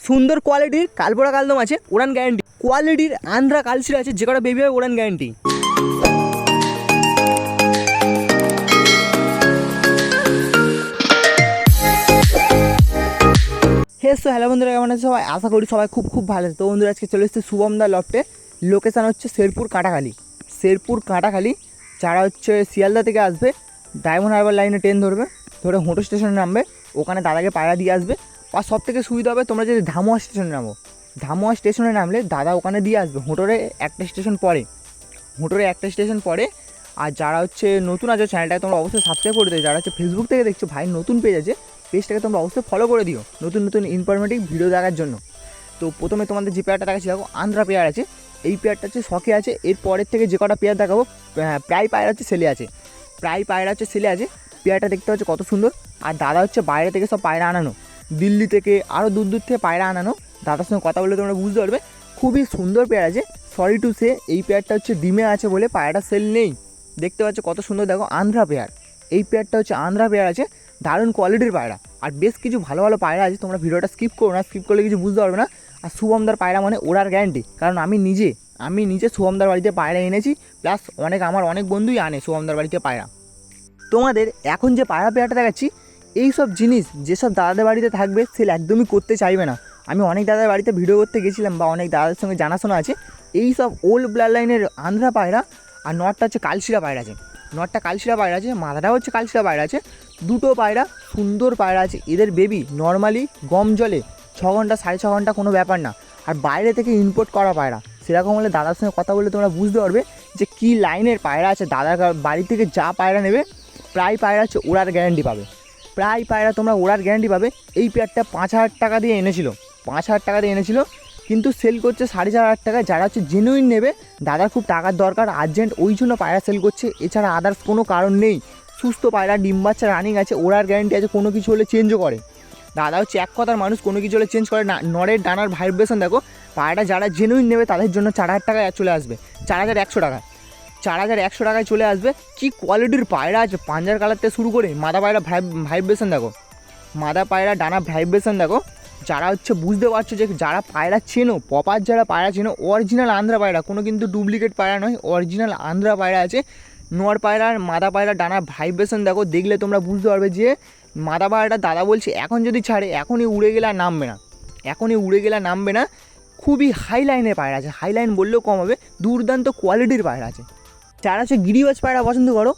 সুন্দর কোয়ালিটির কালপোড়া কালদম আছে, উড়ান গ্যারান্টি। কোয়ালিটির আন্ধ্রা কালশিরা আছে, যে কটা বেবি হবে উড়ান গ্যারান্টি। হ্যালো বন্ধুরা, কেমন আছে সবাই? আশা করি সবাই খুব ভালো আছে। তো বন্ধুরা, আজকে চলে এসেছে শুভমদা লফটে। লোকেশান হচ্ছে শেরপুর কাঁটাখালি। যারা হচ্ছে শিয়ালদা থেকে আসবে, ডায়মন্ড হারবার লাইনে ট্রেন ধরে হোটো স্টেশনে নামবে, ওখানে দাদাকে পায়রা দিয়ে আসবে। আর সব থেকে সুবিধা হবে তোমরা যদি ধামুয়া স্টেশনে নামলে দাদা ওখানে দিয়ে আসবে। হোটোরে একটা স্টেশন পরে। আর যারা হচ্ছে নতুন আছে চ্যানেলটাকে তোমরা অবশ্যই সাবস্ক্রাইব করে দিও। যারা হচ্ছে ফেসবুক থেকে দেখছো, ভাই নতুন পেজ আছে, পেজটাকে তোমরা অবশ্যই ফলো করে দিও নতুন ইনফরমেটিভ ভিডিও দেখার জন্য। তো প্রথমে তোমাদের যে পেয়ারটা দেখাচ্ছি দেখো, আন্ধ্রা পেয়ার আছে। এই পেয়ারটা হচ্ছে শখে আছে। এর পরের থেকে যে কটা পেয়ার দেখাবো প্রায় পায়রা হচ্ছে সেলে আছে। পেয়ারটা দেখতে হচ্ছে কত সুন্দর। আর দাদা হচ্ছে বাইরে থেকে সব পায়রা আনানো, দিল্লি থেকে আরও দূর থেকে পায়রা আনানো। দাদার সঙ্গে কথা বলে তোমরা বুঝতে পারবে, খুবই সুন্দর পেয়ার আছে। সরি টু সে, এই পেয়ারটা হচ্ছে ডিমে আছে বলে পায়রাটা সেল নেই। দেখতে পাচ্ছ কত সুন্দর, দেখো আন্ধ্রা পেয়ার। এই পেয়ারটা হচ্ছে আন্ধ্রা পেয়ার আছে, দারুণ কোয়ালিটির পায়রা। আর বেশ কিছু ভালো পায়রা আছে, তোমরা ভিডিওটা স্কিপ করো না, স্কিপ করলে কিছু বুঝতে পারবে না। আর শুভমদার পায়রা মানে ওড়ার গ্যারান্টি, কারণ আমি নিজে শুভমদার বাড়িতে পায়রা এনেছি, প্লাস আমার অনেক বন্ধুই আনে শুভমদার বাড়িতে পায়রা। তোমাদের এখন যে পায়রা পেয়ারটা দেখাচ্ছি, এই সব জিনিস যেসব দাদাদের বাড়িতে থাকবে সেল একদমই করতে চাইবে না। আমি অনেক দাদার বাড়িতে ভিডিও করতে গেছিলাম, বা অনেক দাদাদের সঙ্গে জানাশোনা আছে। এই সব ওল্ড ব্লাড লাইনের আন্ধ্রা পায়রা। আর নটটা হচ্ছে কালশিরা পায়রা আছে, মাথাটাও হচ্ছে কালশিরা পায়রা আছে। দুটো পায়রা সুন্দর পায়রা আছে। এদের বেবি নর্মালি গম জলে 6 ঘন্টা 6.5 ঘন্টা কোনো ব্যাপার না। আর বাইরে থেকে ইম্পোর্ট করা পায়রা, সেরকম হলে দাদার সঙ্গে কথা বলে তোমরা বুঝতে পারবে যে কী লাইনের পায়রা আছে। দাদার বাড়ি থেকে যা পায়রা নেবে, প্রায় পায়রা হচ্ছে ওড়ার গ্যারান্টি পাবে। এই পেয়ারটা 5,000 টাকা দিয়ে এনেছিল, কিন্তু সেল করছে 4,500 টাকায়। যারা হচ্ছে জেনুইন নেবে, দাদার খুব টাকার দরকার আর্জেন্ট, ওই জন্য পায়রা সেল করছে, এছাড়া আদার্স কোনো কারণ নেই। সুস্থ পায়রা, ডিম বাচ্চা রানিং আছে, ওড়ার গ্যারান্টি আছে, কোনো কিছু হলে চেঞ্জও করে। দাদা হচ্ছে এক কথার মানুষ, কোনো কিছু হলে চেঞ্জ করে না। নড়ের ডানার ভাইব্রেশন দেখো। পায়রাটা যারা জেনুইন নেবে তাদের জন্য 4,000 টাকায় চলে আসবে, 4,100 টাকায় চলে আসবে। কী কোয়ালিটির পায়রা আছে, পাঞ্জার কালার থেকে শুরু করে মাদা পায়রা ভাইব্রেশন দেখো, মাদা পায়রা ডানা ভাইব্রেশন দেখো। যারা হচ্ছে বুঝতে পারছো যে যারা পায়রা চেনো, যারা পায়রা চেনো, অরিজিনাল আন্ধ্রা পায়রা, কোনো কিন্তু ডুপ্লিকেট পায়রা নয়, অরিজিনাল আন্ধ্রা পায়রা আছে। নর পায়রার মাদা পায়রা ডানা ভাইব্রেশন দেখো, দেখলে তোমরা বুঝতে পারবে যে মাদা পায়রাটা দাদা বলছে এখন যদি ছাড়ে এখনই উড়ে গেলে আর নামবে না। খুবই হাই লাইনের পায়রা আছে, হাই লাইন বললেও কম হবে, দুর্দান্ত কোয়ালিটির পায়রা আছে। যারা হচ্ছে গিরিবাজ পায়রা পছন্দ করো,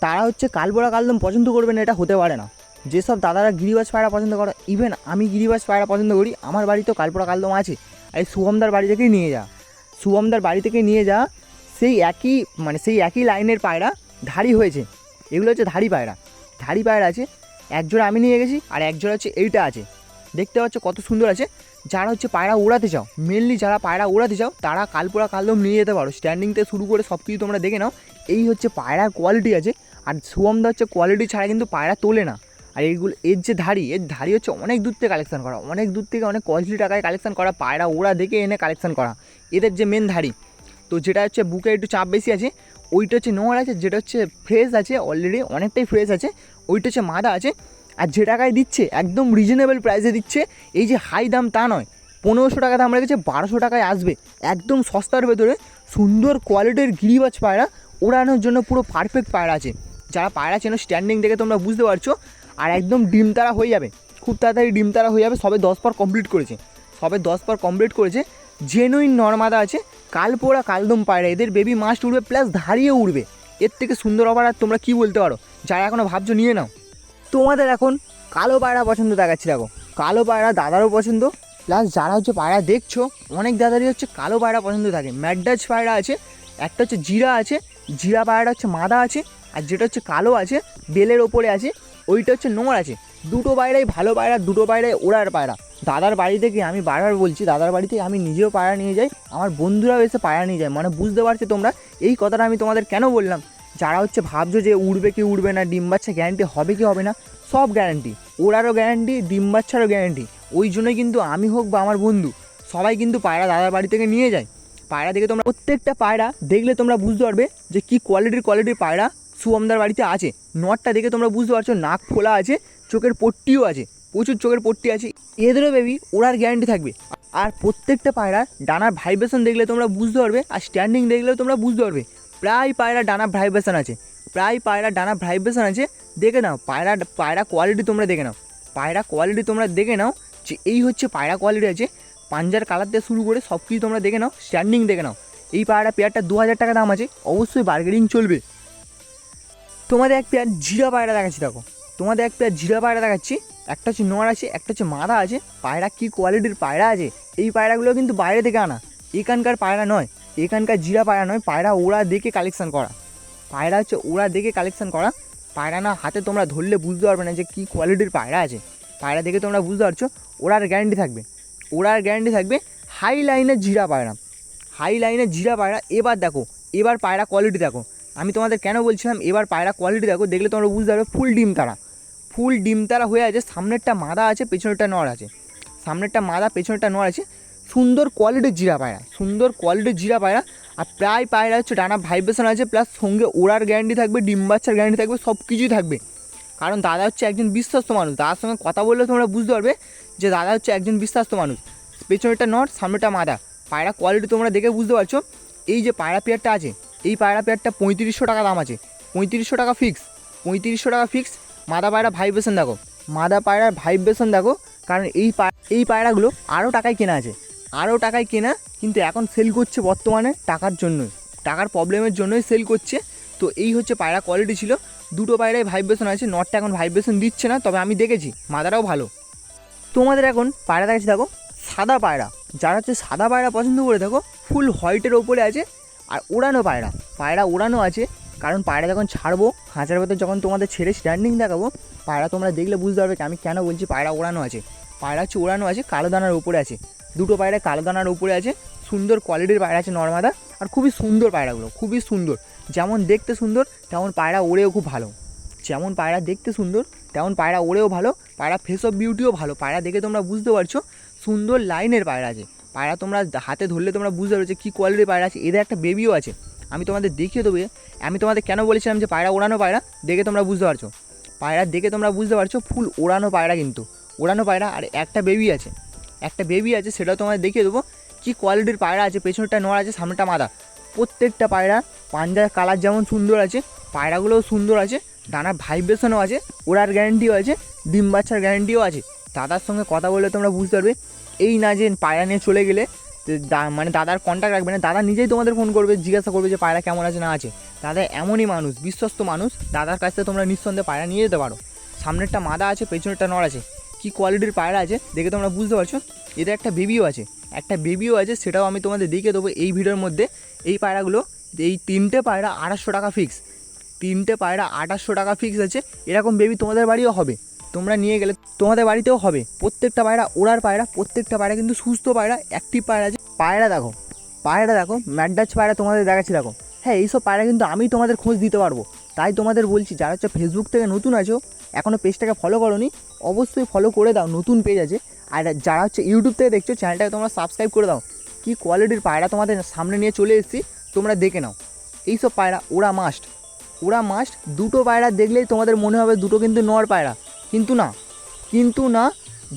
তারা হচ্ছে কালপোড়া কালদম পছন্দ করবে না, এটা হতে পারে না। যেসব দাদারা গিরিবাজ পায়রা পছন্দ করো, ইভেন আমি গিরিবাজ পায়রা পছন্দ করি, আমার বাড়িতেও কালপোড়া কালদম আছে। আর এই শুভমদার বাড়ি থেকেই নিয়ে যা সেই একই লাইনের পায়রা ধাড়ি হয়েছে। এগুলো হচ্ছে ধাড়ি পায়রা আছে। একজোড়া আমি নিয়ে গেছি, আর একজোড়া হচ্ছে এইটা আছে। দেখতে পাচ্ছ কত সুন্দর আছে। যারা হচ্ছে পায়রা উড়াতে চাও, মেনলি যারা পায়রা উড়াতে চাও, তারা কালপোড়া কালদম নিয়ে যেতে পারো। স্ট্যান্ডিং থেকে শুরু করে সব কিছু তোমরা দেখে নাও। এই হচ্ছে পায়রার কোয়ালিটি আছে। আর শুভমদা হচ্ছে কোয়ালিটি ছাড়া কিন্তু পায়রা তোলে না। আর এর যে ধাড়ি হচ্ছে অনেক দূর থেকে কালেকশন করা, অনেক কস্টলি টাকায় কালেকশন করা, পায়রা ওরা দেখে এনে কালেকশন করা। এদের যে মেন ধাড়ি, তো যেটা হচ্ছে বুকে একটু চাপ বেশি আছে, ওইটা হচ্ছে নোংরা আছে। যেটা হচ্ছে ফ্রেশ আছে, অলরেডি অনেকটাই ফ্রেশ আছে, ওইটা হচ্ছে মাদা আছে। আর যে টাকায় দিচ্ছে একদম রিজনেবল প্রাইসে দিচ্ছে। এই যে হাই দাম তা নয়, 1,500 টাকা দাম রেখেছে, 1,200 টাকায় আসবে, একদম সস্তার ভেতরে সুন্দর কোয়ালিটির গিরিবাজ পায়রা। ওড়ানোর জন্য পুরো পারফেক্ট পায়রা আছে। যারা পায়রা চেনো, স্ট্যান্ডিং দেখে তোমরা বুঝতে পারছো। আর একদম ডিম তারা হয়ে যাবে, খুব তাড়াতাড়ি ডিম তারা হয়ে যাবে। সবে 10 পর কমপ্লিট করেছে। জেনুইন নর্মাদা আছে, কালপোড়া কালদম পায়রা। এদের বেবি মাস্ট উড়বে, প্লাস ধারিয়ে উড়বে। এর থেকে সুন্দর অফার আর তোমরা কী বলতে পারো? যারা এখনও ভাবছো নিয়ে নাও। তোমাদের এখন কালো পায়রা পছন্দ দেখাচ্ছি, দেখো কালো পায়রা দাদারও পছন্দ, প্লাস যারা হচ্ছে পায়রা দেখছো, অনেক দাদারই হচ্ছে কালো পায়রা পছন্দ থাকে। ম্যাডাজ পায়রা আছে, একটা হচ্ছে জিরা আছে, জিরা পায়রাটা হচ্ছে মাদা আছে। আর যেটা হচ্ছে কালো আছে, বেলের ওপরে আছে, ওইটা হচ্ছে নোংর আছে। দুটো পায়রাই ভালো পায়রা, দুটো পায়রাই ওড়ার পায়রা। দাদার বাড়ি থেকে আমি বারবার বলছি, দাদার বাড়ি থেকে আমি নিজেও পায়রা নিয়ে যাই, আমার বন্ধুরাও এসে পায়রা নিয়ে যায়। মানে বুঝতে পারছো তোমরা এই কথাটা আমি তোমাদের কেন বললাম? যারা হচ্ছে ভাবছো যে উড়বে কি উড়বে না, ডিম বাচ্চা গ্যারান্টি হবে কি হবে না, সব গ্যারান্টি, ওড়ারও গ্যারান্টি, ডিম বাচ্চারও গ্যারান্টি। ওই জন্যই কিন্তু আমি হোক বা আমার বন্ধু, সবাই কিন্তু পায়রা দাদার বাড়ি থেকে নিয়ে যায়। পায়রা দেখে তোমরা প্রত্যেকটা পায়রা দেখলে তোমরা বুঝতে পারবে যে কী কোয়ালিটির পায়রা শুভমদার বাড়িতে আছে। নটটা দেখে তোমরা বুঝতে পারছো, নাক ফোলা আছে, চোখের পট্টিও আছে, প্রচুর চোখের পট্টি আছে, এদেরও বেবি ওড়ার গ্যারান্টি থাকবে। আর প্রত্যেকটা পায়রার ডানার ভাইব্রেশন দেখলে তোমরা বুঝতে পারবে, আর স্ট্যান্ডিং দেখলেও তোমরা বুঝতে পারবে প্রায় পায়রা ডানা ভাইব্রেশন আছে, প্রায় পায়রা ডানা ভাইব্রেশন আছে। দেখে নাও পায়রা কোয়ালিটি তোমরা দেখে নাও, পায়রা কোয়ালিটি তোমরা দেখে নাও যে এই হচ্ছে পায়রা কোয়ালিটি আছে। পাঞ্জার কালার থেকে শুরু করে সব কিছু তোমরা দেখে নাও, স্ট্যান্ডিং দেখে নাও। এই পায়রা পেয়ারটা 2000 টাকা দাম আছে, অবশ্যই বার্গেনিং চলবে। তোমাদের এক পেয়ার জিরা পায়রা দেখাচ্ছি, দেখো তোমাদের এক পেয়ার জিরা পায়রা দেখাচ্ছি। একটা হচ্ছে নর আছে, একটা হচ্ছে মাদা আছে। পায়রা কী কোয়ালিটির পায়রা আছে, এই পায়রাগুলো কিন্তু বাইরে থেকে আনা, এখানকার পায়রা নয়, এখানকার জিরা পায়রা নয়। পায়রা ওরা দেখে কালেকশান করা, পায়রা হচ্ছে ওরা দেখে কালেকশান করা। পায়রা না হাতে তোমরা ধরলে বুঝতে পারবে না যে কী কোয়ালিটির পায়রা আছে। পায়রা দেখে তোমরা বুঝতে পারছো, ওরার গ্যারান্টি থাকবে, ওরার গ্যারান্টি থাকবে। হাই লাইনের জিরা পায়রা, হাই লাইনের জিরা পায়রা। এবার দেখো, এবার পায়রা কোয়ালিটি দেখো। আমি তোমাদের কেন বলছিলাম এবার পায়রা কোয়ালিটি দেখো, দেখলে তোমরা বুঝতে পারবে ফুল ডিম তারা, ফুল ডিম তারা হয়ে আছে। সামনেরটা মাদা আছে, পেছনেরটা নর আছে, সামনেরটা মাদা পেছনেরটা নর আছে। সুন্দর কোয়ালিটির জিরা পায়রা, সুন্দর কোয়ালিটির জিরা পায়রা। আর প্রায় পায়রা হচ্ছে ডানা ভাইব্রেশন আছে, প্লাস সঙ্গে ওড়ার গ্যারান্টি থাকবে, ডিম বাচ্চার গ্যারান্টি থাকবে, সব কিছুই থাকবে। কারণ দাদা হচ্ছে একজন বিশ্বস্ত মানুষ, দাদার সঙ্গে কথা বললে তোমরা বুঝতে পারবে যে দাদা হচ্ছে একজন বিশ্বস্ত মানুষ। পেছনেরটা নর, সামনেটা মাদা। পায়রা কোয়ালিটি তোমরা দেখে বুঝতে পারছো। এই যে পায়রা পেয়ারটা আছে, এই পায়রা পেয়ারটা 3500 টাকা দাম আছে, 3500 টাকা ফিক্স, 3500 টাকা ফিক্স। মাদা পায়রা ভাইব্রেশন দেখো, মাদা পায়রার ভাইব্রেশন দেখো। কারণ এই পায়রাগুলো আরও টাকায় কেনা আছে, আরও টাকায় কেনা, কিন্তু এখন সেল করছে বর্তমানে টাকার জন্যই, টাকার প্রবলেমের জন্যই সেল করছে। তো এই হচ্ছে পায়রা কোয়ালিটি ছিল। দুটো পায়রায় ভাইব্রেশন আছে, নটটা এখন ভাইব্রেশন দিচ্ছে না, তবে আমি দেখেছি মাদারাও ভালো। তোমাদের এখন পায়রা দেখাচ্ছি, দেখো সাদা পায়রা। যারা হচ্ছে সাদা পায়রা পছন্দ করে থাকো, ফুল হোয়াইটের ওপরে আছে। আর ওড়ানো পায়রা, পায়রা ওড়ানো আছে। কারণ পায়রা যখন ছাড়বো খাঁচার ভেতর, যখন তোমাদের ছেড়ে স্ট্যান্ডিং দেখাবো, পায়রা তোমরা দেখলে বুঝতে পারবে আমি কেন বলছি পায়রা ওড়ানো আছে। পায়রা হচ্ছে ওড়ানো আছে, কালো দানার উপরে আছে, দুটো পায়রা কালো দানার উপরে আছে। সুন্দর কোয়ালিটির পায়রা আছে নর্মাদা। আর খুবই সুন্দর পায়রাগুলো, খুবই সুন্দর। যেমন দেখতে সুন্দর তেমন পায়রা ওড়েও খুব ভালো, যেমন পায়রা দেখতে সুন্দর তেমন পায়রা ওড়েও ভালো। পায়রা ফেস অফ বিউটিও ভালো। পায়রা দেখে তোমরা বুঝতে পারছো সুন্দর লাইনের পায়রা আছে। পায়রা তোমরা হাতে ধরলে তোমরা বুঝতে পারছো কী কোয়ালিটির পায়রা আছে। এদের একটা বেবিও আছে, আমি তোমাদের দেখিয়ে দেবো। আমি তোমাদের কেন বলেছিলাম যে পায়রা ওড়ানো পায়রা, দেখে তোমরা বুঝতে পারছো, পায়রা দেখে তোমরা বুঝতে পারছো ফুল ওড়ানো পায়রা, কিন্তু ওড়ানো পায়রা। আর একটা বেবি আছে, একটা বেবি আছে, সেটাও তোমাদের দেখিয়ে দেবো কী কোয়ালিটির পায়রা আছে। পেছনটা নড় আছে, সামনেটা মাদা। প্রত্যেকটা পায়রা পাঞ্জার কালার যেমন সুন্দর আছে, পায়রাগুলোও সুন্দর আছে। ডানার ভাইব্রেশনও আছে, ওড়ার গ্যারান্টিও আছে, ডিম বাচ্চার গ্যারান্টিও আছে। দাদার সঙ্গে কথা বললে তোমরা বুঝতে পারবে। এই না যে পায়রা নিয়ে চলে গেলে মানে দাদার কন্ট্যাক্ট রাখবে না, দাদা নিজেই তোমাদের ফোন করবে, জিজ্ঞাসা করবে যে পায়রা কেমন আছে না আছে। দাদা এমনই মানুষ, বিশ্বস্ত মানুষ। দাদার কাছ থেকে তোমরা নিঃসন্দেহে পায়রা নিয়ে যেতে পারো। সামনেরটা মাদা আছে, পেছনেরটা নড় আছে। কী কোয়ালিটির পায়রা আছে দেখে তোমরা বুঝতে পারছো। এদের একটা বেবিও আছে, একটা বেবিও আছে, সেটাও আমি তোমাদের দেখিয়ে দেবো এই ভিডিওর মধ্যে। এই পায়রাগুলো, এই তিনটে পায়রা 2800 টাকা ফিক্স, তিনটে পায়রা 2800 টাকা ফিক্স আছে। এরকম বেবি তোমাদের বাড়িও হবে, তোমরা নিয়ে গেলে তোমাদের বাড়িতেও হবে। প্রত্যেকটা পায়রা ওড়ার পায়রা, প্রত্যেকটা পায়রা কিন্তু সুস্থ পায়রা, অ্যাক্টিভ পায়রা আছে। পায়রা দেখো, পায়রা দেখো, ম্যাডাচ পায়রা তোমাদের দেখাচ্ছি দেখো। হ্যাঁ, এইসব পায়রা কিন্তু আমি তোমাদের খোঁজ দিতে পারবো। তাই তোমাদের বলছি, যারা হচ্ছে ফেসবুক থেকে নতুন আছো, এখনও পেজটাকে ফলো করোনি, অবশ্যই ফলো করে দাও, নতুন পেজ আছে। আর যারা হচ্ছে ইউটিউব থেকে দেখছো, চ্যানেলটাকে তোমরা সাবস্ক্রাইব করে দাও। কী কোয়ালিটির পায়রা তোমাদের সামনে নিয়ে চলে এসেছি, তোমরা দেখে নাও। এইসব পায়রা ওরা মাস্ট, ওরা মাস্ট। দুটো পায়রা দেখলেই তোমাদের মনে হবে দুটো কিন্তু নর পায়রা, কিন্তু না, কিন্তু না।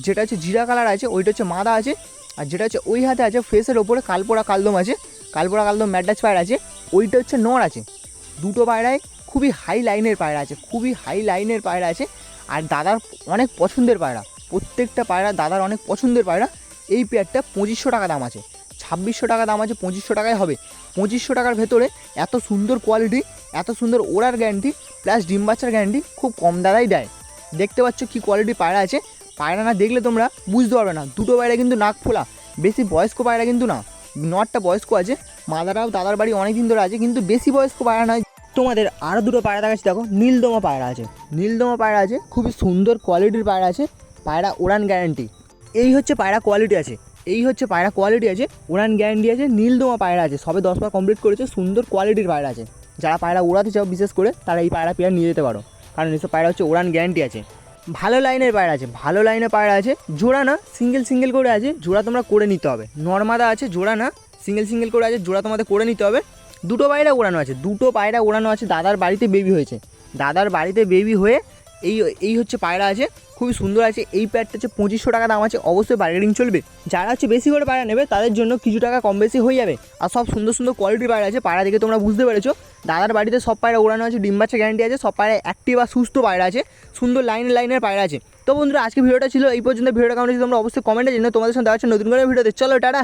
যেটা হচ্ছে জিরা কালার আছে ওইটা হচ্ছে মাদা আছে, আর যেটা হচ্ছে ওই হাতে আছে ফেসের ওপরে কালপোড়া কালদম আছে, কালপোড়া কালদম ম্যাডাচ পায়রা আছে, ওইটা হচ্ছে নর আছে। দুটো পায়রায় খুবই হাই লাইনের পায়রা আছে, খুবই হাই লাইনের পায়রা আছে। আর দাদার অনেক পছন্দের পায়রা, প্রত্যেকটা পায়রা দাদার অনেক পছন্দের পায়রা। এই পেয়ারটা 2500 টাকা দাম আছে, 2600 টাকা দাম আছে, 2500 টাকায় হবে। 2500 টাকার ভেতরে এত সুন্দর কোয়ালিটি, এত সুন্দর ওড়ার গ্যারান্টি, প্লাস ডিম বাচ্চার গ্যারান্টি খুব কম দাদাই দেয়। দেখতে পাচ্ছ কী কোয়ালিটি পায়রা আছে। পায়রা না দেখলে তোমরা বুঝতে পারবে না। দুটো পায়রা কিন্তু নাক ফোলা, বেশি বয়স্ক পায়রা কিন্তু না। নটটা বয়স্ক আছে, মাদারাও দাদার বাড়ি অনেক দিন ধরে আছে, কিন্তু বেশি বয়স্ক পায়রা নয়। তোমাদের আরও দুটো পায়রা দেখাচ্ছি দেখো। নীলদমা পায়রা আছে, নীলদমা পায়রা আছে, খুবই সুন্দর কোয়ালিটির পায়রা আছে। পায়রা উড়ান গ্যারান্টি। এই হচ্ছে পায়রা কোয়ালিটি আছে, এই হচ্ছে পায়রা কোয়ালিটি আছে, উড়ান গ্যারান্টি আছে। নীলদমা পায়রা আছে, সবে 10 বার কমপ্লিট করেছে, সুন্দর কোয়ালিটির পায়রা আছে। যারা পায়রা উড়াতে চাও বিশেষ করে, তারা এই পায়রা পেয়ার নিয়ে যেতে পারো, কারণ এসব পায়রা হচ্ছে উড়ান গ্যারান্টি আছে। ভালো লাইনের পায়রা আছে, ভালো লাইনের পায়রা আছে। জোড়া না, সিঙ্গেল সিঙ্গেল করে আছে, জোড়া তোমরা করে নিতে হবে। নর্মাদা আছে, জোড়া না, সিঙ্গেল সিঙ্গেল করে আছে, জোড়া তোমাদের করে নিতে হবে। দুটো পায়রা ওড়ানো আছে, দুটো পায়রা ওড়ানো আছে। দাদার বাড়িতে বেবি হয়েছে, দাদার বাড়িতে বেবি হয়ে এই এই হচ্ছে পায়রা আছে, খুবই সুন্দর আছে। এই প্যাডটা হচ্ছে 2500 টাকা দাম আছে, অবশ্যই বার্গেনিং চলবে। যারা হচ্ছে বেশি করে পায়রা নেবে তাদের জন্য কিছু টাকা কম বেশি হয়ে যাবে। আর সব সুন্দর সুন্দর কোয়ালিটির পায়রা আছে, পায়রা দেখে তোমরা বুঝতে পেরেছো দাদার বাড়িতে সব পায়রা ওড়ানো আছে, ডিম বাচ্চা গ্যারান্টি আছে, সব পায়রা অ্যাক্টিভ আর সুস্থ পায়রা আছে, সুন্দর লাইনের পায়রা আছে। তো বন্ধুরা আজকে ভিডিওটা ছিল এই পর্যন্ত। ভিডিওটা কেমন হয়েছে তোমরা অবশ্যই কমেন্টে জানিও। তোমাদের সঙ্গে দেখা হচ্ছে নতুন করে ভিডিওতে। চলো টাটা।